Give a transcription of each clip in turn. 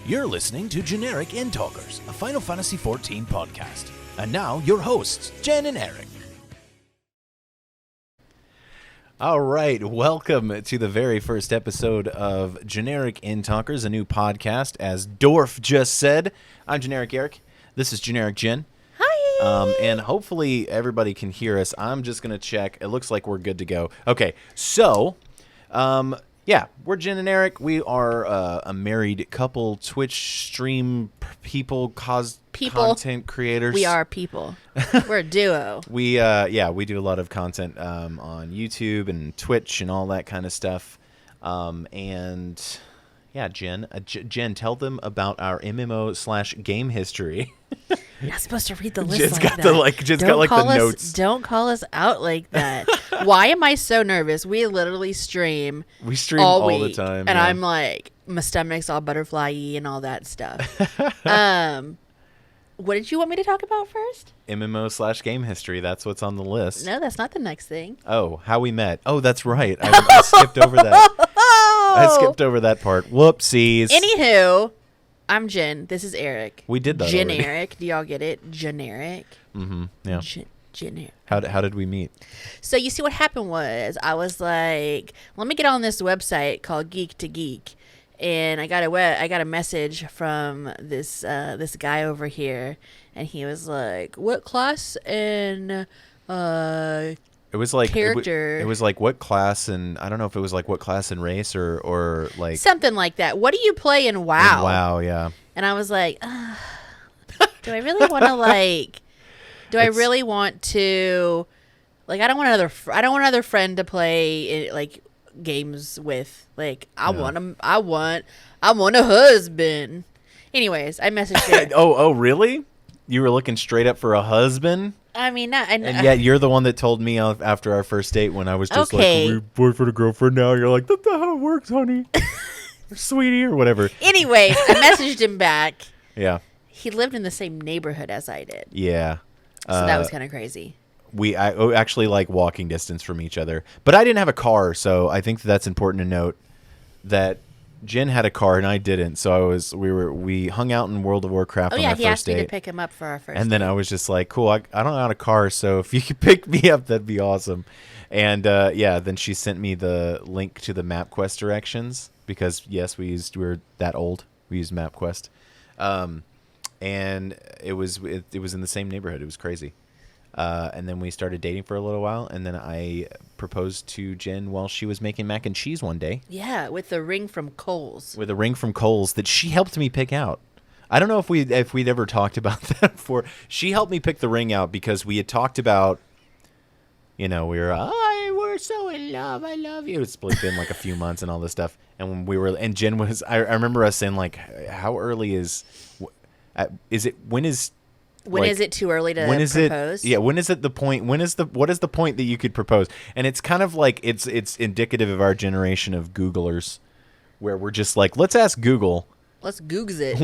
You're listening to JenEric Endtalkers, a Final Fantasy XIV podcast. And now, your hosts, Jen and Eric. All right, welcome to the very first episode of JenEric Endtalkers, a new podcast. As Dorf just said, I'm JenEric Eric. This is JenEric Jen. Hi! And hopefully everybody can hear us. I'm just going to check. It looks like we're good to go. Okay, so... yeah, we're Jen and Eric. We are a married couple, Twitch stream people, content creators. We are people. We're a duo. We do a lot of content on YouTube and Twitch and all that kind of stuff. And yeah, Jen, tell them about our MMO/game history. You're not supposed to read the list Jen's like got that. the notes. Don't call us out like that. Why am I so nervous? We literally stream. We stream all the week, time. And yeah. I'm like, my stomach's all butterfly-y and all that stuff. What did you want me to talk about first? MMO/game history. That's what's on the list. No, that's not the next thing. Oh, how we met. Oh, that's right. I skipped over that. I skipped over that part. Whoopsies. Anywho, I'm Jen. This is Eric. We did that JenEric. already. Do y'all get it? JenEric. Mm-hmm. Yeah. JenEric. How did we meet? So you see what happened was I was like, let me get on this website called Geek to Geek. And I got a message from this guy over here, and he was like, "What class and It was like character?" It was like what class, and I don't know if it was like what class and race or like something like that. What do you play in WoW? WoW, yeah. And I was like, do I really want to like? Do I really want to? Like, I don't want another friend to play like games with. Like, I want a husband. Anyways, I messaged her. Oh, really? You were looking straight up for a husband? I mean, and yet you're the one that told me after our first date when I was just like, we're boyfriend and girlfriend now. You're like, that's not how it works, honey. Or sweetie, or whatever. Anyways, I messaged him back. Yeah. He lived in the same neighborhood as I did. Yeah. So that was kind of crazy. I actually like walking distance from each other, but I didn't have a car, so I think that's important to note that Jen had a car and I didn't. So we hung out in World of Warcraft on our first date. He asked me to pick him up for our first date. And then I was just like, cool, I don't have a car, so if you could pick me up, that'd be awesome. And then she sent me the link to the MapQuest directions because yes, we're that old. We used MapQuest. And it was in the same neighborhood. It was crazy. And then we started dating for a little while, and then I proposed to Jen while she was making mac and cheese one day. Yeah, with the ring from Kohl's. With a ring from Kohl's that she helped me pick out. I don't know if we'd ever talked about that before. She helped me pick the ring out because we had talked about, we're so in love. I love you. It's been like a few months and all this stuff. And when and Jen was, I remember us saying like, how early is it too early to propose? When is it the point? What is the point that you could propose? And it's kind of like it's indicative of our generation of Googlers, where we're just like, let's ask Google. Let's Googs it.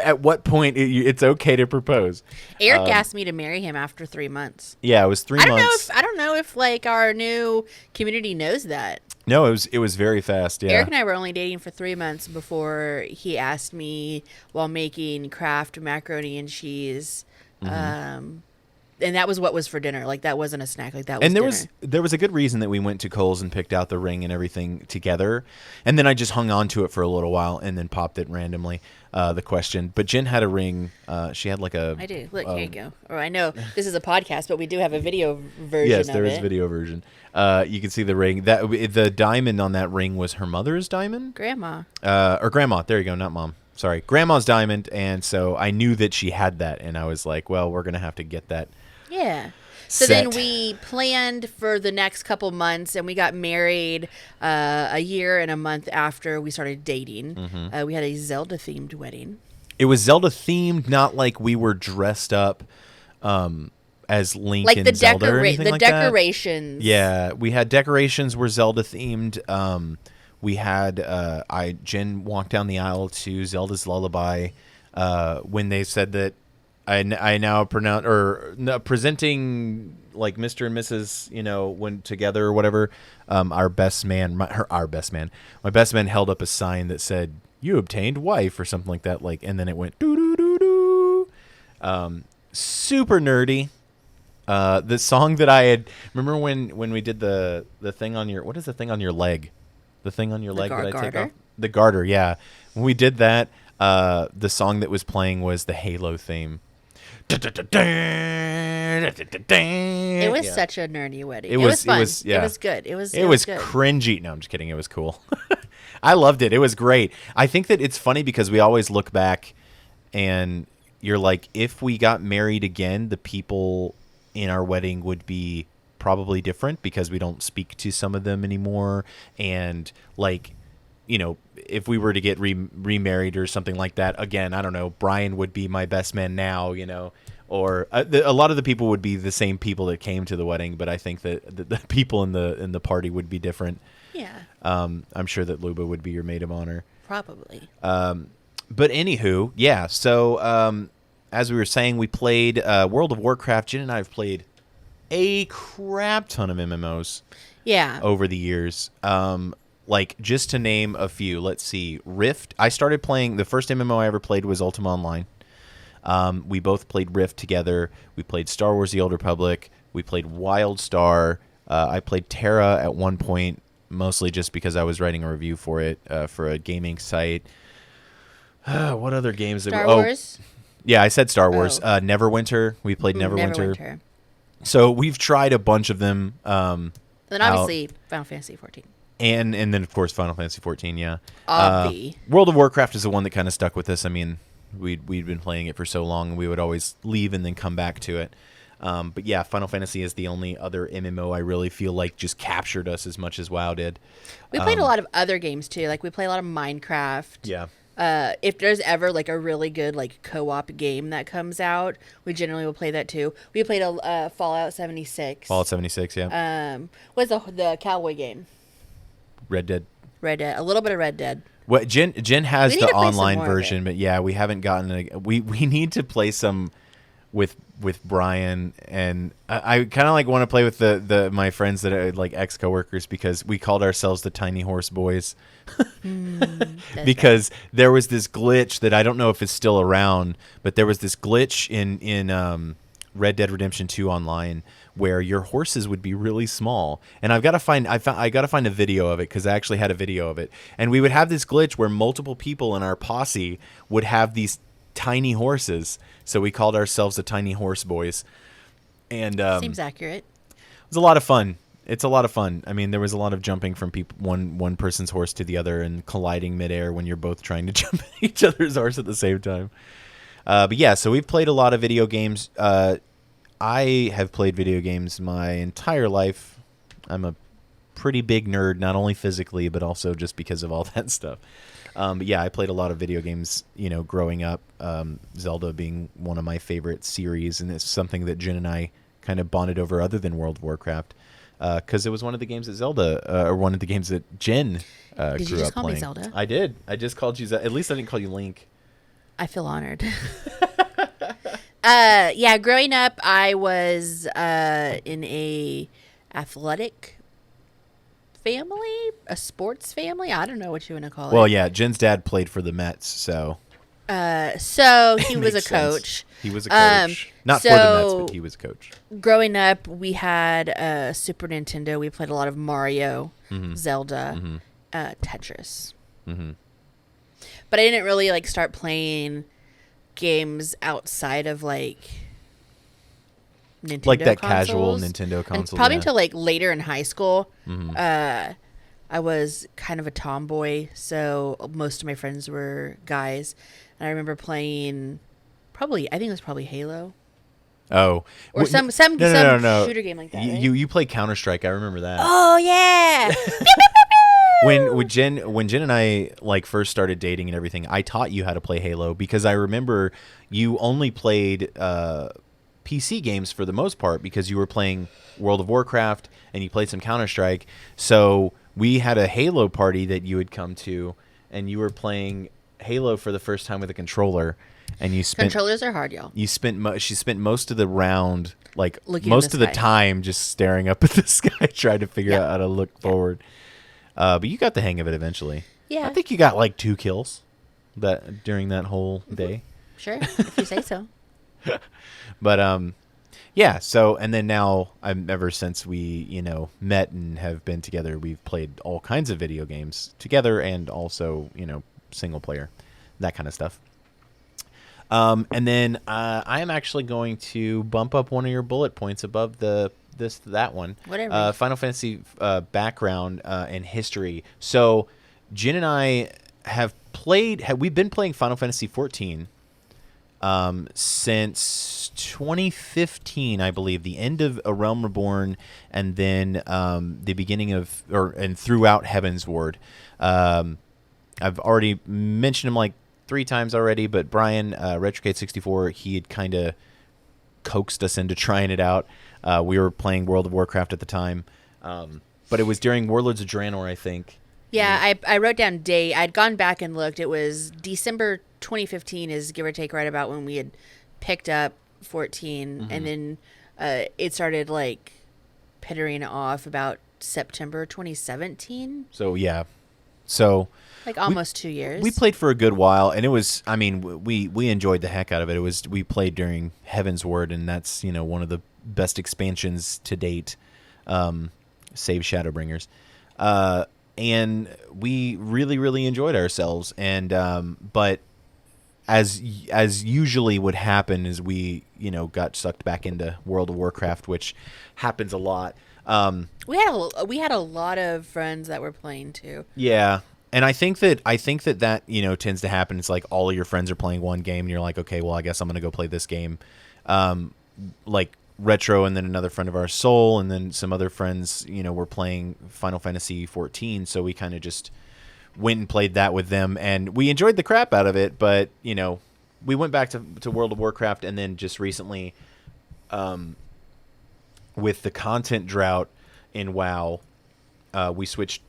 At what point it's okay to propose? Eric asked me to marry him after 3 months. Yeah, it was 3 months. I don't know if like our new community knows that. No, it was very fast. Yeah. Eric and I were only dating for 3 months before he asked me while making Kraft macaroni and cheese. Mm-hmm. And that was what was for dinner. Like, that wasn't a snack. Like, that was dinner. There was a good reason that we went to Kohl's and picked out the ring and everything together. And then I just hung on to it for a little while and then popped it randomly, the question. But Jen had a ring. She had like a... I do. Look, here you go. Or I know this is a podcast, but we do have a video version Yes, there is a video version. You can see the ring. The diamond on that ring was her mother's diamond? Grandma. Or grandma. There you go, not mom. Sorry. Grandma's diamond. And so I knew that she had that. And I was like, well, we're going to have to get that. Yeah. So then we planned for the next couple months, and we got married a year and a month after we started dating. Mm-hmm. We had a Zelda-themed wedding. It was Zelda-themed, not like we were dressed up as Link like and Zelda or anything like that. The decorations. Yeah, we had decorations were Zelda-themed. We had Jen walked down the aisle to Zelda's Lullaby when they said that I now pronounce presenting like Mr. and Mrs. When together or whatever. My best man held up a sign that said you obtained wife or something like that. Like, and then it went doo doo doo doo. Super nerdy. The song that I had, remember when we did the thing on your, what is the thing on your leg? The thing on your leg that I take garter? off? The garter, yeah. When we did that, the song that was playing was the Halo theme. It was such a nerdy wedding. It It was- was fun. it was- yeah. It was good. It was good. cringy. No, I'm just kidding. It was cool. I loved it. It was great. I think that it's funny because we always look back and you're like, if we got married again, the people in our wedding would be probably different because we don't speak to some of them anymore. And like, you know, if we were to get remarried or something like that, again, I don't know, Brian would be my best man now, you know, or a lot of the people would be the same people that came to the wedding, but I think that the people in the party would be different. Yeah, I'm sure that Luba would be your maid of honor. probably. But anywho, yeah. So as we were saying, we played World of Warcraft. Jen and I have played a crap ton of MMOs Yeah. over the years. Like, just to name a few, let's see. Rift. I started playing, the first MMO I ever played was Ultima Online. We both played Rift together. We played Star Wars The Old Republic. We played WildStar. I played Terra at one point, mostly just because I was writing a review for it, for a gaming site. What other games? Star Wars. Yeah, I said Star Wars. Oh. Neverwinter. We played Neverwinter. Neverwinter. So we've tried a bunch of them. Then obviously Final Fantasy 14. And then, of course, Final Fantasy 14, yeah. Obvi. World of Warcraft is the one that kind of stuck with us. I mean, we'd been playing it for so long, and we would always leave and then come back to it. But yeah, Final Fantasy is the only other MMO I really feel like just captured us as much as WoW did. We played a lot of other games too. Like we play a lot of Minecraft. Yeah. If there's ever like a really good like co-op game that comes out, we generally will play that too. We played a Fallout 76. Fallout 76, yeah. What's the cowboy game? Red Dead. Red Dead. A little bit of Red Dead. What Jen has We need the to play some online more of version, it. but yeah, we haven't gotten it. We need to play some with Brian, and I kind of like want to play with the my friends that are like ex coworkers because we called ourselves the Tiny Horse Boys. Because there was this glitch that I don't know if it's still around, but there was this glitch in Red Dead Redemption 2 online where your horses would be really small. And I got to find a video of it because I actually had a video of it. And we would have this glitch where multiple people in our posse would have these tiny horses. So we called ourselves the Tiny Horse Boys. And Seems accurate. it was a lot of fun. It's a lot of fun. I mean, there was a lot of jumping from one person's horse to the other and colliding midair when you're both trying to jump each other's horse at the same time. But yeah, so we've played a lot of video games. I have played video games my entire life. I'm a pretty big nerd, not only physically, but also just because of all that stuff. But yeah, I played a lot of video games, you know, growing up. Zelda being one of my favorite series, and it's something that Jen and I kind of bonded over other than World of Warcraft. Because it was one of the games that Zelda, or one of the games that Jen grew up playing. Did you just call me Zelda? I did. I just called you Zelda. At least I didn't call you Link. I feel honored. Yeah, growing up, I was in a athletic family, a sports family. I don't know what you want to call it. Well, yeah, Jen's dad played for the Mets, so So he was a makes sense. coach. He was a coach. Not for the Mets, but he was a coach. Growing up, we had a Super Nintendo. We played a lot of Mario, Zelda, Tetris. But I didn't really like start playing games outside of like Nintendo Like that consoles. casual Nintendo And console. probably yeah. until like later in high school. I was kind of a tomboy, so most of my friends were guys. And I remember playing I think it was probably Halo. Oh. Or some No. shooter game like that. right? You play Counter-Strike. I remember that. Oh yeah. When Jen and I like first started dating and everything, I taught you how to play Halo because I remember you only played PC games for the most part because you were playing World of Warcraft and you played some Counter-Strike. So we had a Halo party that you had come to, and you were playing Halo for the first time with a controller, and you spent Controllers are hard, y'all. she spent most of the round, like Looking most in of the the sky. time, just staring up at the sky, trying to figure Yeah. out how to look forward. But you got the hang of it eventually. Yeah. I think you got like 2 kills. that during that whole day. Sure, if you say so. But yeah. So and then now, ever since we met and have been together, we've played all kinds of video games together, and also single player, that kind of stuff. And then I am actually going to bump up one of your bullet points above that one. Whatever. Final Fantasy background and history. So Jen and I we've been playing Final Fantasy 14 since 2015, I believe, the end of A Realm Reborn, and then the beginning of and throughout Heaven's Ward. I've already mentioned him like 3 times already, but Brian, RetroCade64, he had kind of coaxed us into trying it out. We were playing World of Warcraft at the time, but it was during Warlords of Draenor, I think. Yeah, I wrote down date. I'd gone back and looked. It was December 2015 is give or take right about when we had picked up 14, and then it started like pittering off about September 2017. So yeah. So like almost 2 years. We played for a good while, and it was, I mean, we enjoyed the heck out of it. We played during Heaven's Word, and that's, one of the best expansions to date, save Shadowbringers. And we really, really enjoyed ourselves. And but as usually would happen is we, got sucked back into World of Warcraft, which happens a lot. We had a lot of friends that were playing too. Yeah. And I think that tends to happen. It's like all of your friends are playing one game, and you're like, okay, well, I guess I'm going to go play this game. Like Retro, and then another friend of ours, Soul, and then some other friends, were playing Final Fantasy 14. So we kind of just went and played that with them, and we enjoyed the crap out of it. But we went back to World of Warcraft, and then just recently, with the content drought in WoW, we started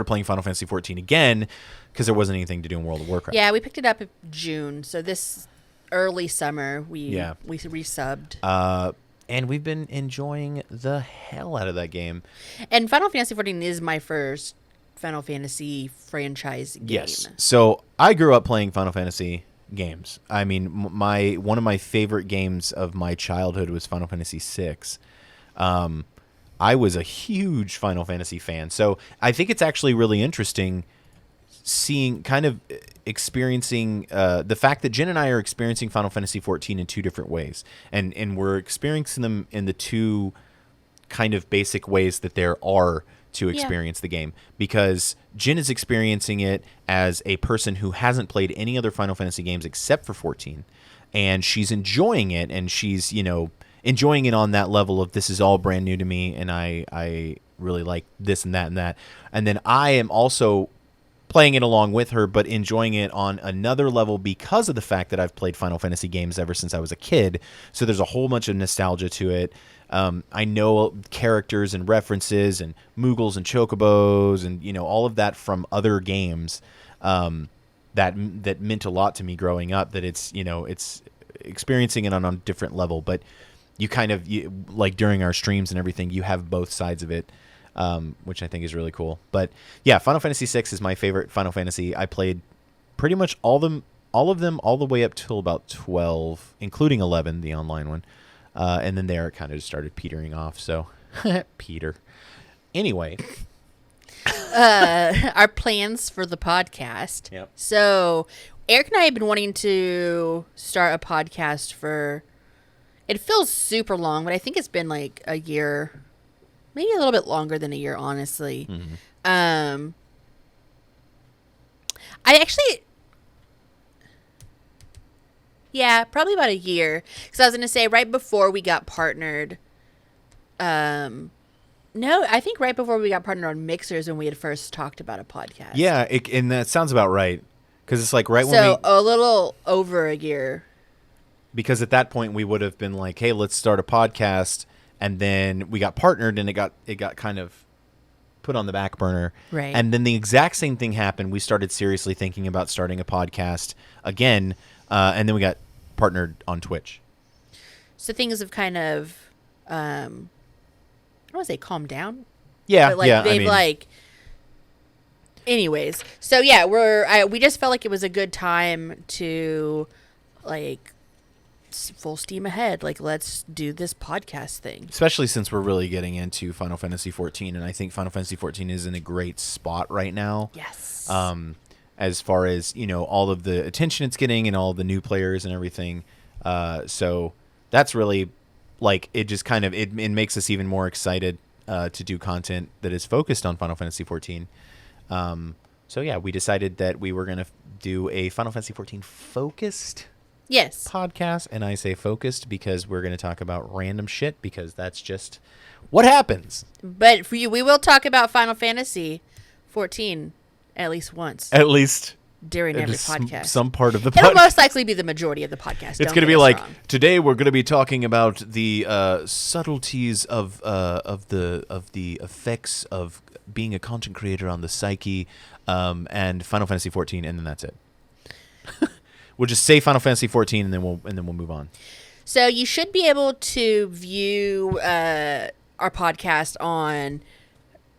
playing Final Fantasy 14 again because there wasn't anything to do in World of Warcraft. Yeah, we picked it up in June. So this early summer, we resubbed. And we've been enjoying the hell out of that game. And Final Fantasy 14 is my first Final Fantasy franchise game. Yes. So I grew up playing Final Fantasy games. I mean, one of my favorite games of my childhood was Final Fantasy VI. I was a huge Final Fantasy fan. So I think it's actually really interesting experiencing the fact that Jen and I are experiencing Final Fantasy 14 in 2 different ways. And we're experiencing them in the 2 kind of basic ways that there are to experience the game. Because Jen is experiencing it as a person who hasn't played any other Final Fantasy games except for 14. And she's enjoying it, and she's, enjoying it on that level of this is all brand new to me, and I really like this and that and that. And then I am also playing it along with her, but enjoying it on another level because of the fact that I've played Final Fantasy games ever since I was a kid. So there's a whole bunch of nostalgia to it. I know characters and references and Moogles and Chocobos and, all of that from other games that meant a lot to me growing up, that it's experiencing it on a different level. But you kind of, like during our streams and everything, you have both sides of it, which I think is really cool. But yeah, Final Fantasy VI is my favorite Final Fantasy. I played pretty much all of them all the way up till about 12, including 11, the online one. And then there it kind of just started petering off. So Peter. Anyway, our plans for the podcast. Yep. So Eric and I have been wanting to start a podcast for, it feels super long, but I think it's been like a year, maybe a little bit longer than a year, honestly. Mm-hmm. Yeah, probably about a year. Because I was going to say right before we got partnered. No, I think right before we got partnered on Mixers when we had first talked about a podcast. Yeah, and that sounds about right. Because it's like when So a little over a year. Because at that point we would have been like, hey, let's start a podcast. And then we got partnered, and it got kind of put on the back burner. Right. And then the exact same thing happened. We started seriously thinking about starting a podcast again. And then we got partnered on Twitch. So things have kind of, I don't want to say calmed down. Yeah, but yeah. They've Anyways, so yeah, we just felt like it was a good time to like full steam ahead. Like, let's do this podcast thing. Especially since we're really getting into Final Fantasy XIV, and I think Final Fantasy XIV is in a great spot right now. Yes. As far as, you know, all of the attention it's getting and all the new players and everything. So that's really, like, it just kind of, it makes us even more excited to do content that is focused on Final Fantasy XIV. So yeah, we decided that we were going to do a Final Fantasy XIV focused podcast. And I say focused because we're going to talk about random shit, because that's just what happens. But for you, we will talk about Final Fantasy 14 at least once. At least during every podcast. Some part of the podcast. It'll most likely be the majority of the podcast. It's going to be like, today we're going to be talking about the subtleties of the effects of being a content creator on the psyche, and Final Fantasy 14, and then that's it. We'll just say Final Fantasy 14, and then we'll move on. So you should be able to view our podcast on,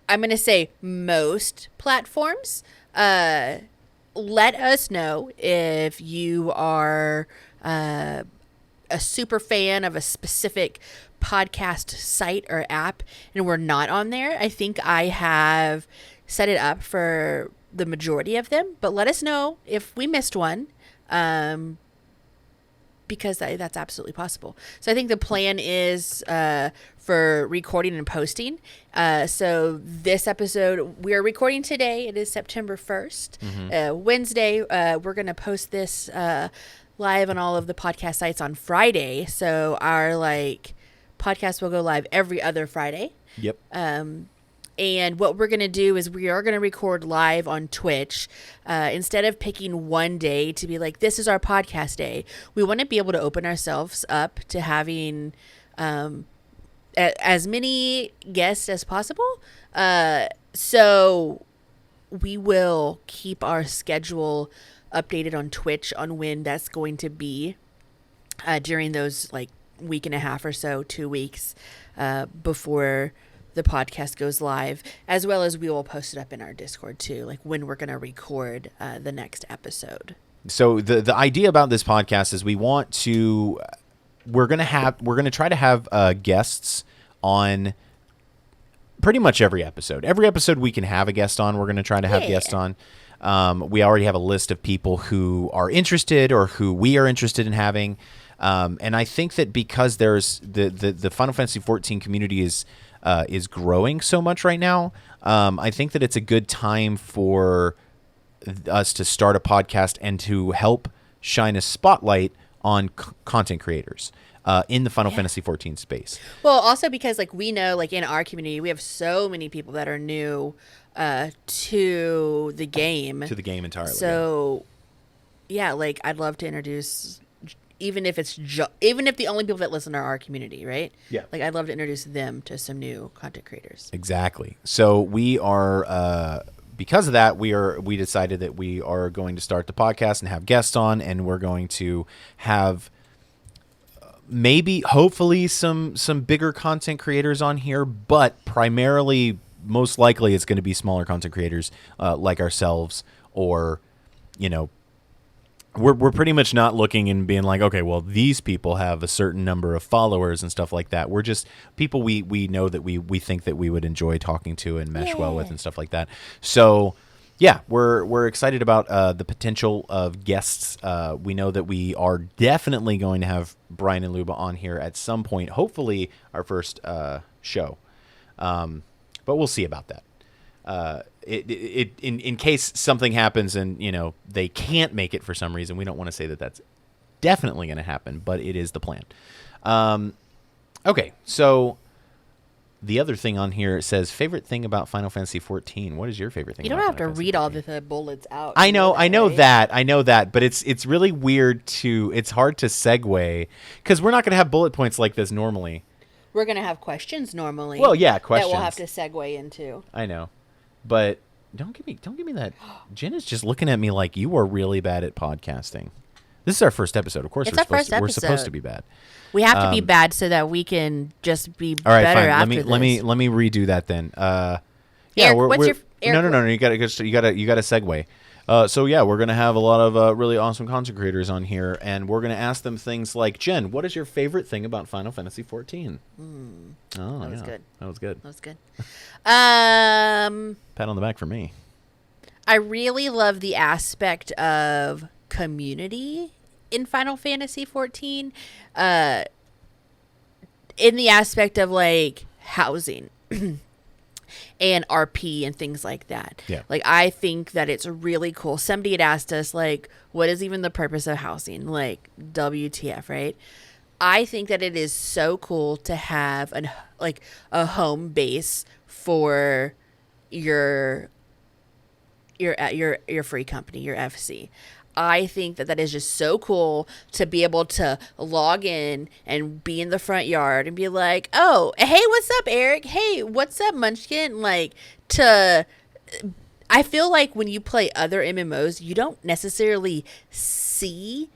I'm going to say, most platforms. Let us know if you are a super fan of a specific podcast site or app and we're not on there. I think I have set it up for the majority of them, but let us know if we missed one. Because that's absolutely possible. So I think the plan is for recording and posting. So this episode, we are recording today. It is September 1st. Mm-hmm. Wednesday, we're going to post this live on all of the podcast sites on Friday. So our podcast will go live every other Friday. Yep. And what we're going to do is we are going to record live on Twitch. Instead of picking one day to be like, this is our podcast day, we want to be able to open ourselves up to having as many guests as possible. So we will keep our schedule updated on Twitch on when that's going to be during those week and a half or so, 2 weeks before the podcast goes live, as well as we will post it up in our Discord too, when we're going to record the next episode. So the idea about this podcast is we're going to try to have guests on pretty much every episode. Every episode we can have a guest on, we're going to try to have guests on. We already have a list of people who are interested or who we are interested in having. And I think that because there's the Final Fantasy XIV community is growing so much right now, I think that it's a good time for us to start a podcast and to help shine a spotlight on content creators in the Final Fantasy XIV space. Well, also because we know in our community we have so many people that are new to the game. To the game entirely. So yeah, I'd love to introduce, even if the only people that listen are our community, right? Yeah. I'd love to introduce them to some new content creators. Exactly. So we are, because of that, we decided that we are going to start the podcast and have guests on, and we're going to have hopefully some bigger content creators on here, but primarily, most likely, it's going to be smaller content creators like ourselves, or, We're pretty much not looking and being like, okay, well, these people have a certain number of followers and stuff like that. We're just people we know that we think that we would enjoy talking to and mesh well with and stuff like that. So, yeah, we're excited about the potential of guests. We know that we are definitely going to have Brian and Luba on here at some point. Hopefully, our first show, but we'll see about that. In case something happens and they can't make it for some reason, we don't want to say that that's definitely going to happen, but it is the plan. Okay, so the other thing on here says favorite thing about Final Fantasy XIV. What is your favorite thing? You don't have to read all the bullets out. I know that, but it's really weird it's hard to segue because we're not going to have bullet points like this normally. We're going to have questions normally. Well, yeah, questions that we'll have to segue into. I know. But don't give me that. Jen is just looking at me like you are really bad at podcasting. This is our first episode. Of course, we're supposed to be bad. We have to be bad so that we can just be all right, better fine. after Let me redo that then. Eric, Eric, No. You got to segue. So yeah, we're gonna have a lot of really awesome content creators on here, and we're gonna ask them things like, Jen, what is your favorite thing about Final Fantasy XIV? Oh, that was yeah. good. That was good. That was good. Pat on the back for me. I really love the aspect of community in Final Fantasy XIV. In the aspect of like housing and RP and things like that. Yeah. Like, I think that it's really cool. Somebody had asked us, like, what is even the purpose of housing? Like, WTF, right? I think that it is so cool to have a home base for your free company, your FC. I think that is just so cool to be able to log in and be in the front yard and be like, oh, hey, what's up, Eric? Hey, what's up, Munchkin? Like, I feel like when you play other MMOs, you don't necessarily see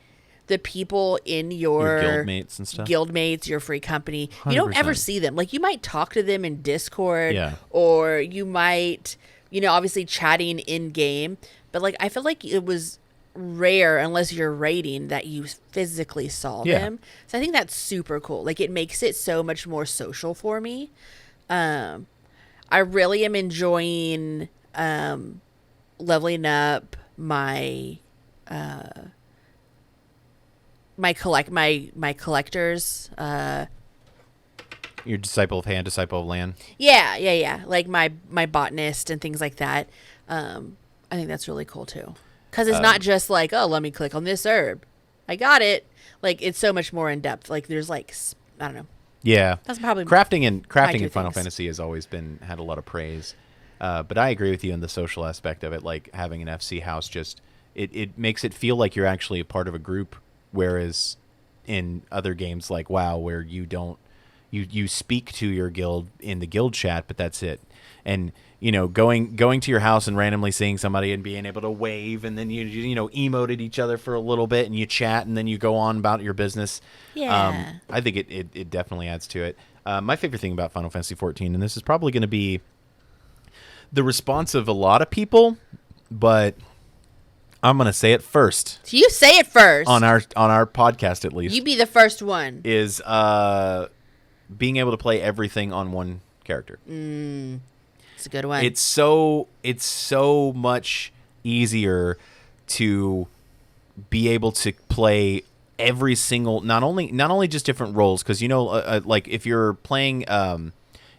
the people in your guildmates and stuff. Guildmates, your free company. You don't ever 100%. see them. Like, you might talk to them in Discord, Yeah. or you might, obviously chatting in game. But like, I feel like it was rare, unless you're raiding, that you physically saw them. So I think that's super cool. Like, it makes it so much more social for me. I really am enjoying leveling up my collectors. Your disciple of hand, disciple of land. Yeah. Like my botanist and things like that. I think that's really cool too. Because it's not just like, oh, let me click on this herb. I got it. Like, it's so much more in depth. Like, there's like, I don't know. Yeah. That's probably crafting in Final things. Fantasy has always had a lot of praise. But I agree with you in the social aspect of it. Like, having an FC house just it makes it feel like you're actually a part of a group, whereas in other games like WoW, where you don't you speak to your guild in the guild chat, but that's it. And going to your house and randomly seeing somebody and being able to wave, and then you emote at each other for a little bit and you chat, and then you go on about your business. Yeah. I think it definitely adds to it. My favorite thing about Final Fantasy XIV, and this is probably going to be the response of a lot of people, but I'm going to say it first. So you say it first. On our podcast, at least. You be the first one. Is being able to play everything on one character. It's a good one. It's so much easier to be able to play every single, not only just different roles, because like if you're playing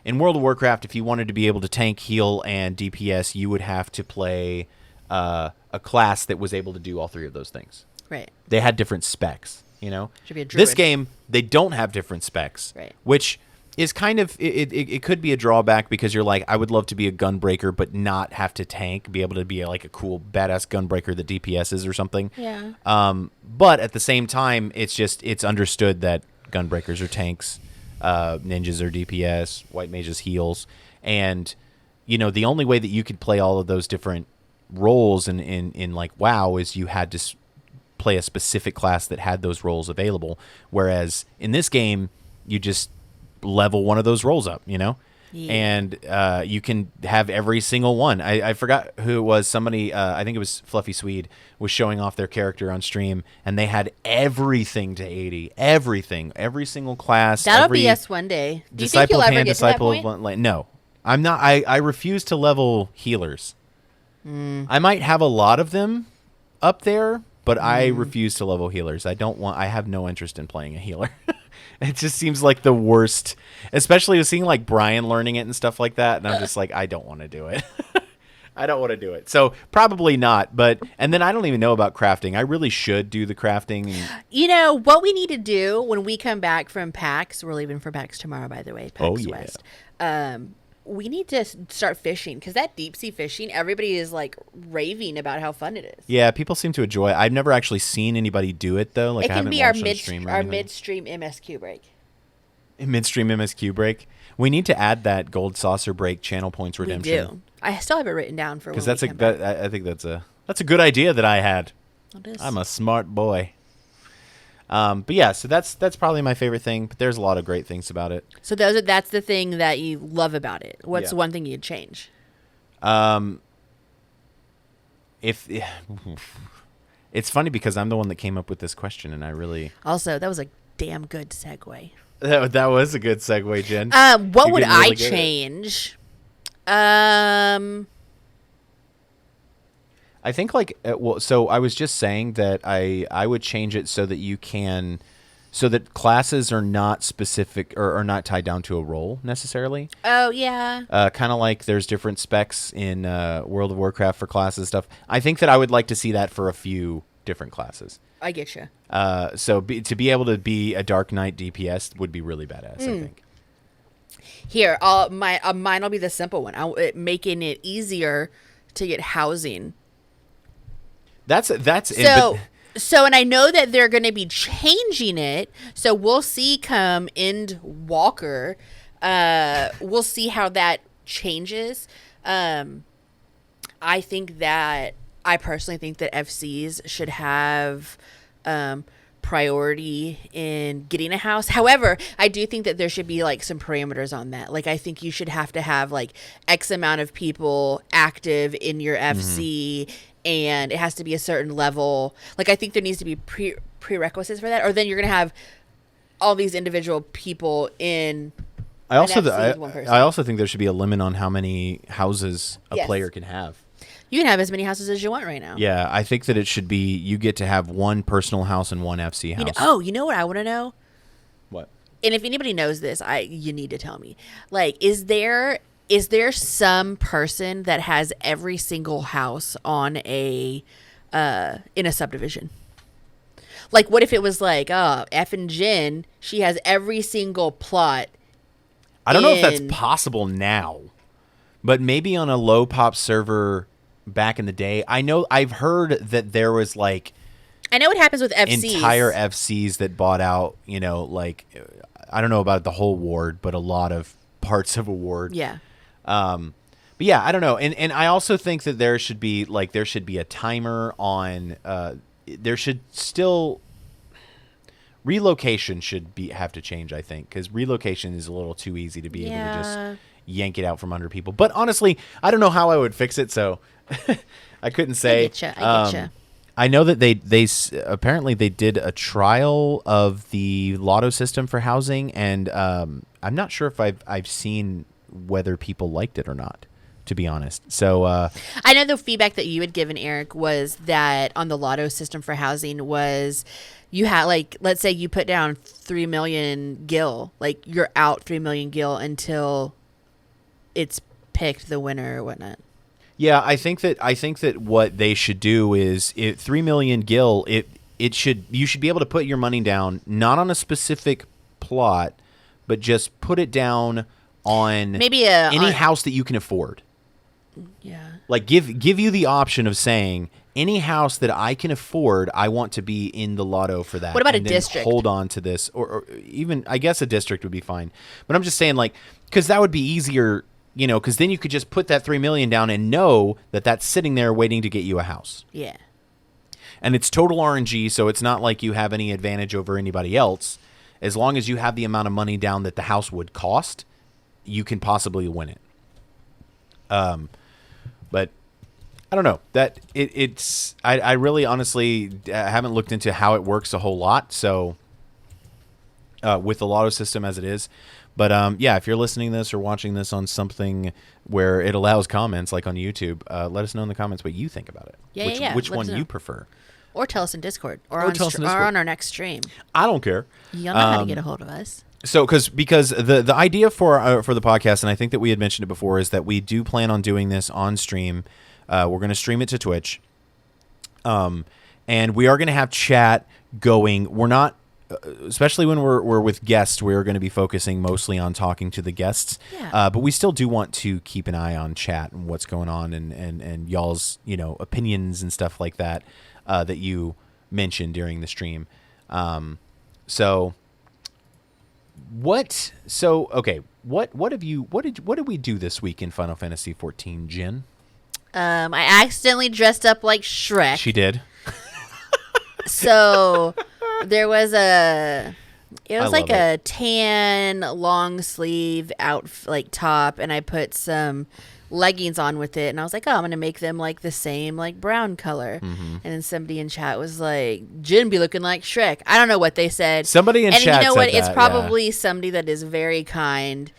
in World of Warcraft, if you wanted to be able to tank, heal, and DPS, you would have to play a class that was able to do all three of those things. Right. They had different specs. Should be a druid. This game, they don't have different specs. Right. Which is kind of it could be a drawback, because you're like, I would love to be a gunbreaker but not have to tank, be able to be like a cool badass gunbreaker that DPSs or something. Yeah. But at the same time, it's understood that gunbreakers are tanks, ninjas are DPS, white mages heals, and the only way that you could play all of those different roles in like WoW is you had to play a specific class that had those roles available, whereas in this game you just level one of those roles up, Yeah. and you can have every single one. I forgot who it was. Somebody, I think it was Fluffy Swede, was showing off their character on stream, and they had everything to 80, everything, every single class. That'll be us one day. Do you think you'll ever get to that point? No, I'm not. I refuse to level healers. I might have a lot of them up there, but I refuse to level healers. I have no interest in playing a healer. It just seems like the worst, especially with seeing like Brian learning it and stuff like that. And I'm just like, I don't want to do it. I don't want to do it. So probably not. And then I don't even know about crafting. I really should do the crafting. What we need to do when we come back from PAX, we're leaving for PAX tomorrow, by the way, PAX West. We need to start fishing, because that deep sea fishing, everybody is like raving about how fun it is. Yeah, people seem to enjoy it. I've never actually seen anybody do it though. Like, it I can haven't be our watched on stream or anything. midstream MSQ break. Midstream MSQ break. We need to add that gold saucer break channel points redemption. We do. I still have it written down for when because we come back. I think that's a good idea that I had. It is. I'm a smart boy. But yeah, so that's probably my favorite thing. But there's a lot of great things about it. So that's the thing that you love about it. What's Yeah. one thing you'd change? If it's funny because I'm the one that came up with this question, and I really Also, that was a damn good segue. that was a good segue, Jen. What You're would getting really I good at it. change? I think so I was just saying that I would change it so that you can, so that classes are not specific or are not tied down to a role necessarily. Oh yeah. Kind of like there's different specs in World of Warcraft for classes stuff. I think that I would like to see that for a few different classes. I get you. So to be able to be a Dark Knight DPS would be really badass, I think. Here, mine will be the simple one. Making it easier to get housing. That's So, and I know that they're going to be changing it. So we'll see come End Walker. We'll see how that changes. I personally think that FCs should have priority in getting a house. However, I do think that there should be like some parameters on that. Like I think you should have to have like X amount of people active in your FC, and it has to be a certain level. Like I think there needs to be prerequisites for that, or then you're gonna have all these individual people in. I also one person. I also think there should be a limit on how many houses a Yes. player can have. You can have as many houses as you want right now. Yeah, I think that it should be you get to have one personal house and one FC house. You know what I want to know? What? And if anybody knows this, you need to tell me. Like, is there some person that has every single house on in a subdivision? Like, what if it was like, F and Jen, she has every single plot. I don't know if that's possible now, but maybe on a low pop server back in the day. I know I've heard that there was like I know what happens with FCs. entire FCs that bought out, like I don't know about the whole ward, but a lot of parts of a ward. Yeah. But yeah, I don't know. And I also think that there should be a timer on there should still relocation should have to change, I think, because relocation is a little too easy to be able to just yank it out from under people. But honestly, I don't know how I would fix it, so I couldn't say. I getcha. I know that they apparently they did a trial of the lotto system for housing, and I'm not sure if I've seen whether people liked it or not, to be honest. So I know the feedback that you had given Eric was that on the lotto system for housing was you had, like, let's say you put down 3 million gil, like you're out 3 million gil until it's picked the winner or whatnot. yeah, I think that what they should do is 3 million gil. You should be able to put your money down not on a specific plot, but just put it down on Maybe any house that you can afford. Yeah. Like give you the option of saying any house that I can afford, I want to be in the lotto for that. What about and a then district? Hold on to this, or even I guess a district would be fine. But I'm just saying, like, because that would be easier, because then you could just put that 3 million down and know that that's sitting there waiting to get you a house. Yeah. And it's total RNG, so it's not like you have any advantage over anybody else. As long as you have the amount of money down that the house would cost, you can possibly win it. But I don't know that it's. I really honestly haven't looked into how it works a whole lot. So with the lotto system as it is, but yeah, if you're listening to this or watching this on something where it allows comments, like on YouTube, let us know in the comments what you think about it. Yeah. Which Let us one know. you prefer? Or tell us in Discord. Or tell us in Discord. or on our next stream. I don't care. You'll know how to get a hold of us. So, because the idea for the podcast, and I think that we had mentioned it before, is that we do plan on doing this on stream. We're going to stream it to Twitch, and we are going to have chat going. We're not, especially when we're with guests, we're going to be focusing mostly on talking to the guests. Yeah. But we still do want to keep an eye on chat and what's going on, and y'all's opinions and stuff like that that you mentioned during the stream. So. What did we do this week in Final Fantasy 14, Jen? I accidentally dressed up like Shrek. She did. So there was it was like love a tan long sleeve top, and I put some leggings on with it, and I was like, oh, I'm gonna make them like the same like brown color. And then somebody in chat was like, Jen be looking like Shrek. I don't know what they said. Somebody in and chat you know said what? It's that, probably somebody that is very kind.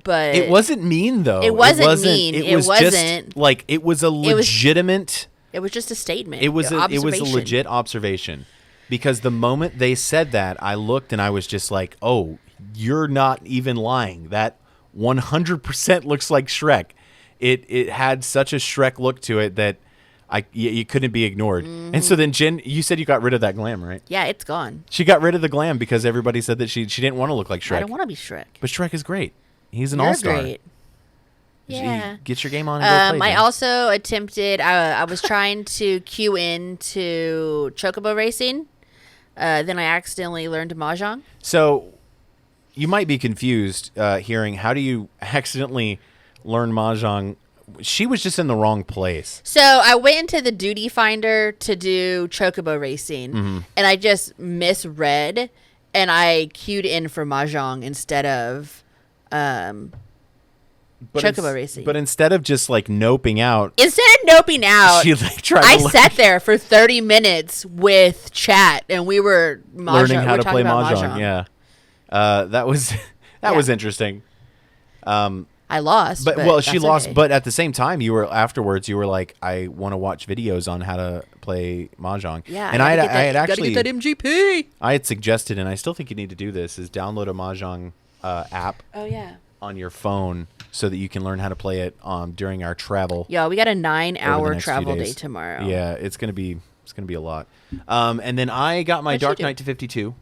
But it wasn't mean though. It wasn't mean. It It was wasn't. just like it was a legitimate. It was just a statement. It was a observation. legit observation, because the moment they said that, I looked and I was just like, oh, you're not even lying. That 100% looks like Shrek. It had such a Shrek look to it that you couldn't be ignored. And so then Jen, you said you got rid of that glam, right? Yeah, it's gone. She got rid of the glam because everybody said that she didn't want to look like Shrek. I don't want to be Shrek. But Shrek is great. He's an You're all-star. great. Yeah. Get your game on and go play. I also attempted. I was trying to queue in to chocobo racing. Then I accidentally learned mahjong. So you might be confused hearing, how do you accidentally learn mahjong? She was just in the wrong place. So I went into the duty finder to do chocobo racing, and I just misread, and I queued in for mahjong instead of chocobo racing. But instead of just like noping out, she like tried I to sat there for 30 minutes with chat, and we were learning how to play mahjong. mahjong. Yeah, that was was interesting. I lost, but she that's lost. okay. But at the same time, you were like, I want to watch videos on how to play mahjong. Yeah, and I had actually gotta get that MGP. I had suggested, and I still think you need to do this, is download a mahjong app. Oh yeah. On your phone, so that you can learn how to play it during our travel. Yeah, we got a 9-hour next travel few day days. tomorrow. Yeah, it's gonna be a lot. And then I got my What'd you Dark do? Knight to 52.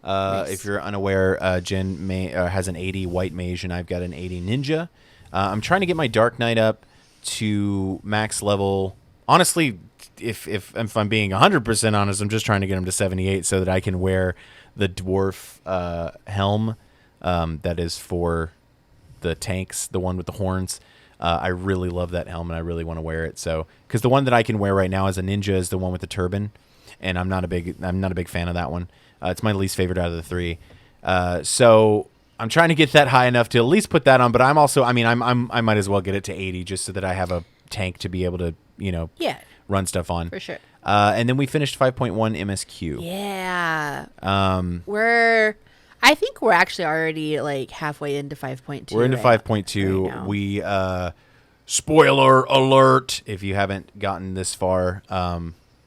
Nice. If you're unaware, Jen has an 80 white mage, and I've got an 80 ninja. I'm trying to get my Dark Knight up to max level. Honestly, if I'm being 100% honest, I'm just trying to get him to 78 so that I can wear the dwarf helm that is for the tanks, the one with the horns. I really love that helmet. I really want to wear it. So, because the one that I can wear right now as a ninja is the one with the turban, and I'm not a big fan of that one. It's my least favorite out of the three. So I'm trying to get that high enough to at least put that on. But I'm also, I might as well get it to 80 just so that I have a tank to be able to, run stuff on. For sure. And then we finished 5.1 MSQ. Yeah. I think we're actually already like halfway into 5.2. We're into 5.2. Right now. We spoiler alert, if you haven't gotten this far,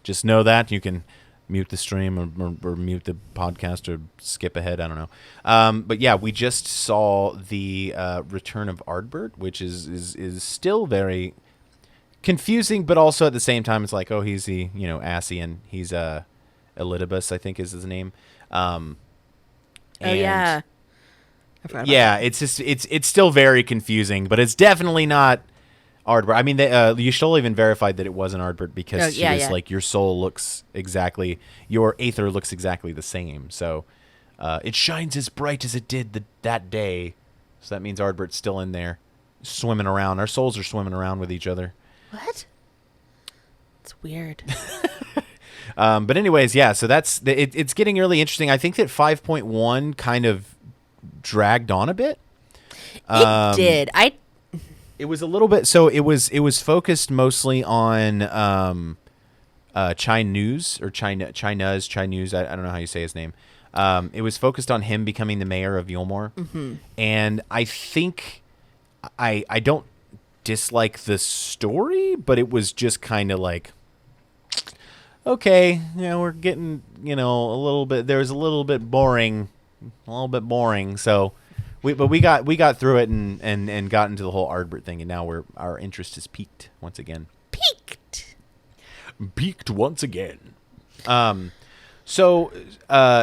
just know that you can mute the stream or mute the podcast or skip ahead. I don't know. But yeah, we just saw the return of Ardbert, which is still very confusing, but also at the same time, it's like, oh, he's the Asian. He's Elidibus, I think is his name. Oh yeah. I forgot about Yeah, it's just it's still very confusing, but it's definitely not Ardbert. I mean, Yashol even verified that it wasn't Ardbert because she was like, your soul looks exactly, your aether looks exactly the same. So it shines as bright as it did that day. So that means Ardbert's still in there, swimming around. Our souls are swimming around with each other. What? It's weird. But anyways, yeah. So it's getting really interesting. I think that 5.1 kind of dragged on a bit. It did. It was a little bit. So it was focused mostly on Chai News or Chai News. I don't know how you say his name. It was focused on him becoming the mayor of Yulmore, and I think I don't dislike the story, but it was just kind of like, okay, we're getting a little bit. There's a little bit boring, So, we got through it and got into the whole Ardbert thing, and now our interest is piqued once again. Peaked once again. So,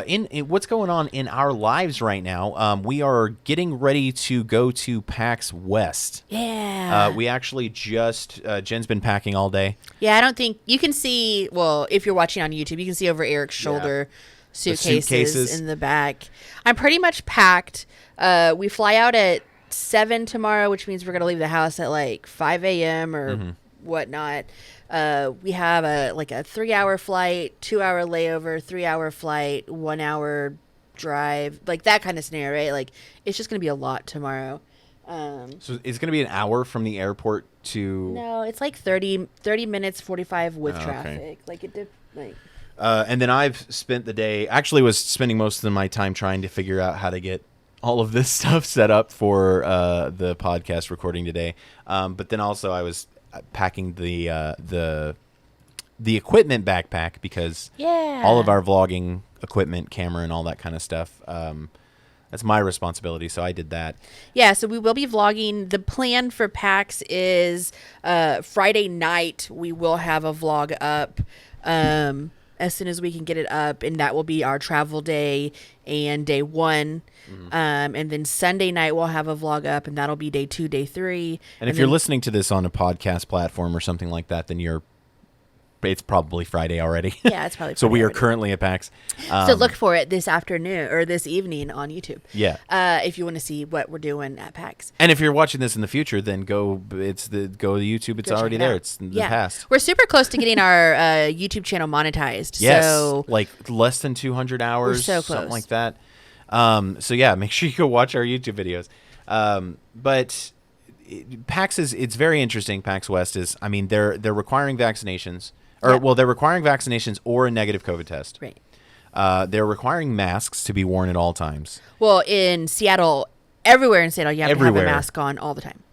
in what's going on in our lives right now, we are getting ready to go to PAX West. Yeah. We actually just, Jen's been packing all day. Yeah, I don't think you can see. Well, if you're watching on YouTube, you can see over Eric's shoulder suitcases in the back. I'm pretty much packed. We fly out at 7 tomorrow, which means we're gonna leave the house at like 5 a.m. or whatnot. We have a 3-hour flight, 2-hour layover, 3-hour flight, 1-hour drive, like that kind of scenario, right? Like it's just gonna be a lot tomorrow. So it's going to be an hour from the airport to. No, it's like 30 minutes, 45 with Oh, okay. traffic. Like And then I've spent the day. Actually, was spending most of my time trying to figure out how to get all of this stuff set up for the podcast recording today. But then also I was packing the equipment backpack because all of our vlogging equipment, camera, and all that kind of stuff. That's my responsibility, so I did that. Yeah, so we will be vlogging. The plan for PAX is Friday night we will have a vlog up as soon as we can get it up, and that will be our travel day and day 1. And then Sunday night we'll have a vlog up, and that'll be day 2, day 3. And if you're listening to this on a podcast platform or something like that, then it's probably Friday already. Yeah, it's probably Friday So we are already. currently at PAX. So look for it this afternoon or this evening on YouTube. Yeah. If you want to see what we're doing at PAX. And if you're watching this in the future, then go to YouTube. It's Go check already it there. out. It's in the past. We're super close to getting our YouTube channel monetized. Yes, So like less than 200 hours, so something close. like that. So yeah, make sure you go watch our YouTube videos. But PAX it's very interesting. PAX West is, I mean, they're requiring vaccinations, they're requiring vaccinations or a negative COVID test. Right. They're requiring masks to be worn at all times. Well, in Seattle, everywhere in Seattle, you have to have Everywhere. a mask on all the time.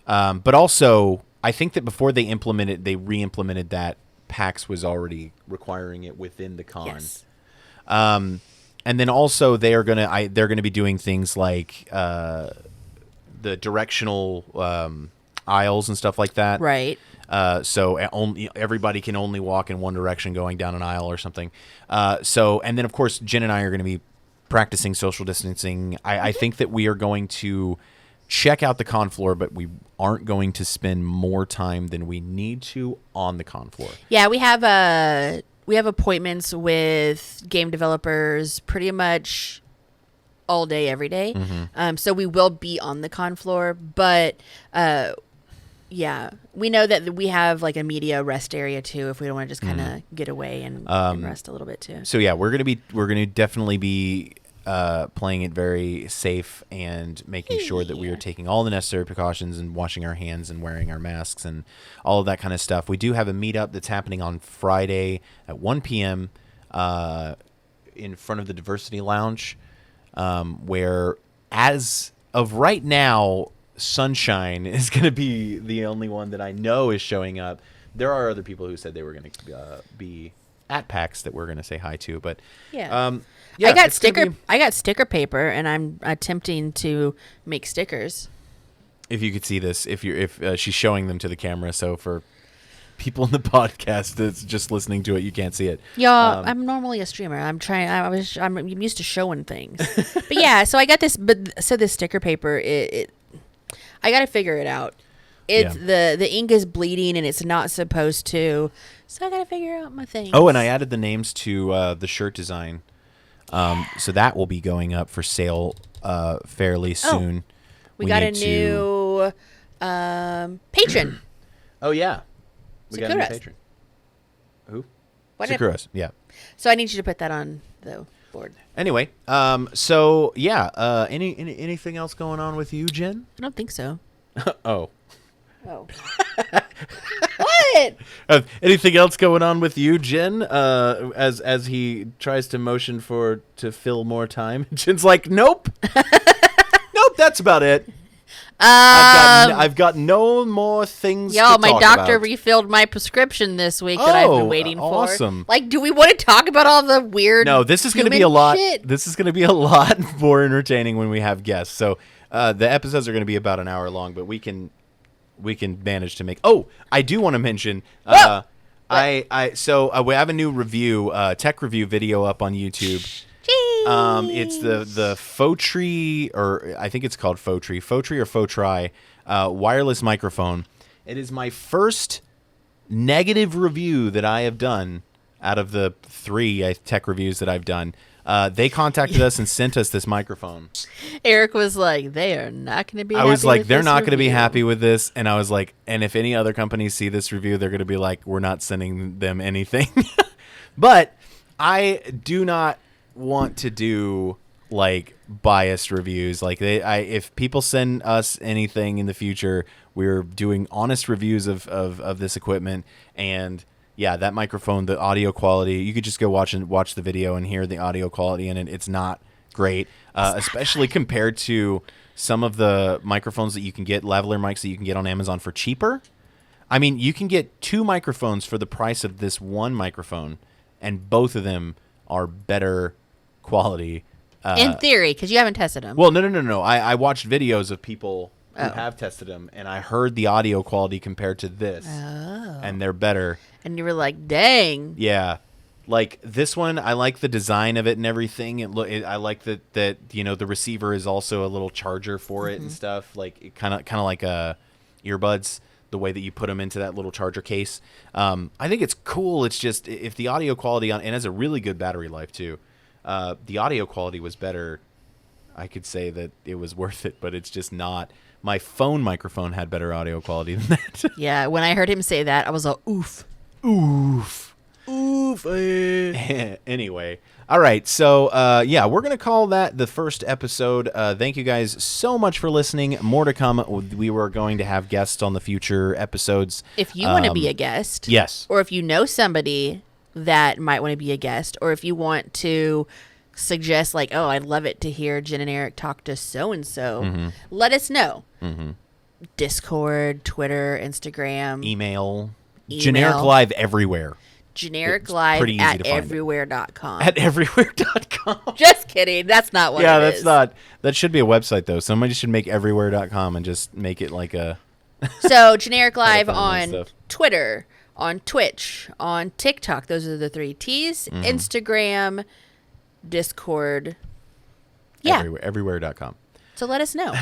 But also, I think that before they re-implemented that, PAX was already requiring it within the con. Yes. And then also they're gonna be doing things like the directional aisles and stuff like that. Right. So everybody can only walk in one direction going down an aisle or something. And then of course Jen and I are going to be practicing social distancing. I think that we are going to check out the con floor, but we aren't going to spend more time than we need to on the con floor. Yeah, we have appointments with game developers pretty much all day, every day. So we will be on the con floor, but yeah, we know that we have like a media rest area too if we don't want to just kind of get away and rest a little bit too. So yeah, we're gonna definitely be playing it very safe and making sure that we are taking all the necessary precautions and washing our hands and wearing our masks and all of that kind of stuff. We do have a meetup that's happening on Friday at 1 p.m. In front of the Diversity Lounge, where as of right now, Sunshine is going to be the only one that I know is showing up. There are other people who said they were going to be at PAX that we're going to say hi to, but Yeah, yeah, I got it's gonna be- I got sticker paper, and I'm attempting to make stickers. If you could see this, if she's showing them to the camera, so for people in the podcast that's just listening to it, you can't see it. Y'all, I'm normally a streamer. I'm used to showing things. But yeah, so I got this. But so this sticker paper, I got to figure it out. It's the ink is bleeding and it's not supposed to. So I got to figure out my things. Oh, and I added the names to the shirt design. So that will be going up for sale fairly soon. We got a need new patron. Oh yeah, we got a new Sakuras. patron. Who? What did- Sakuras. Yeah. So I need you to put that on the board. Anyway, so yeah, anything else going on with you, Jen? I don't think so. Oh. Oh. What? Anything else going on with you, Jen? As he tries to motion to fill more time, Jen's like, nope, nope, that's about it. I've got no more things. Y'all, to my talk doctor about. refilled my prescription this week that I've been waiting for. Awesome. Like, do we want to talk about all the weird? No, this is going to be a human lot. shit? This is going to be a lot more entertaining when we have guests. So the episodes are going to be about an hour long, but we can manage to make. Oh, I do want to mention. We have a new review, tech review video up on YouTube. It's the Fotri, or I think it's called Fotri or Fotri, wireless microphone. It is my first negative review that I have done out of the 3 tech reviews that I've done. They contacted us and sent us this microphone. Eric was like, they are not going to be. I was happy like, with they're this not going to be review." happy with this. And I was like, and if any other companies see this review, they're going to be like, we're not sending them anything. But I do not want to do like biased reviews. Like if people send us anything in the future, we're doing honest reviews of this equipment. And yeah, that microphone, the audio quality, you could just go watch the video and hear the audio quality in it. It's not great, especially compared to some of the microphones that you can get, lavalier mics that you can get on Amazon for cheaper. I mean, you can get 2 microphones for the price of this one microphone, and both of them are better quality. In theory, because you haven't tested them. Well, no. I watched videos of people who have tested them, and I heard the audio quality compared to this, and they're better. And you were like, dang. Yeah. Like this one, I like the design of it and everything. I like that the receiver is also a little charger for it and stuff. Like it kind of like earbuds, the way that you put them into that little charger case. I think it's cool. It's just if the audio quality and it has a really good battery life too. The audio quality was better. I could say that it was worth it, but it's just not. My phone microphone had better audio quality than that. Yeah, when I heard him say that, I was like, oof. Anyway, all right, so yeah, we're gonna call that the first episode. Thank you guys so much for listening. More to come. We were going to have guests on the future episodes. If you want to be a guest, yes, or if you know somebody that might want to be a guest, or if you want to suggest like, oh, I'd love it to hear Jen and Eric talk to so and so, let us know. Discord, Twitter, Instagram, email. JenEricLive everywhere. JenEricLive at everywhere.com. At everywhere.com. Just kidding. That's not what it is. Yeah, that's not. That should be a website, though. Somebody should make everywhere.com and just make it like a... So, JenEricLive on Twitter, on Twitch, on TikTok. Those are the 3 T's. Instagram, Discord. Yeah. Everywhere.com. So let us know.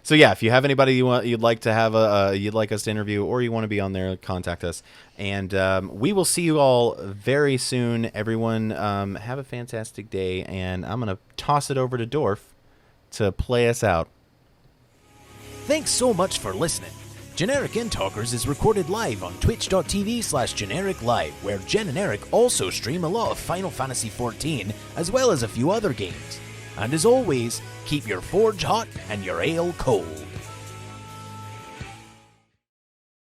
So yeah, if you have anybody you'd like to have you'd like us to interview, or you want to be on there, contact us, and we will see you all very soon. Everyone, have a fantastic day, and I'm gonna toss it over to Dorf to play us out. Thanks so much for listening. JenEric Endtalkers is recorded live on twitch.tv/JenEricLive, where Jen and Eric also stream a lot of Final Fantasy XIV, as well as a few other games. And as always, keep your forge hot and your ale cold.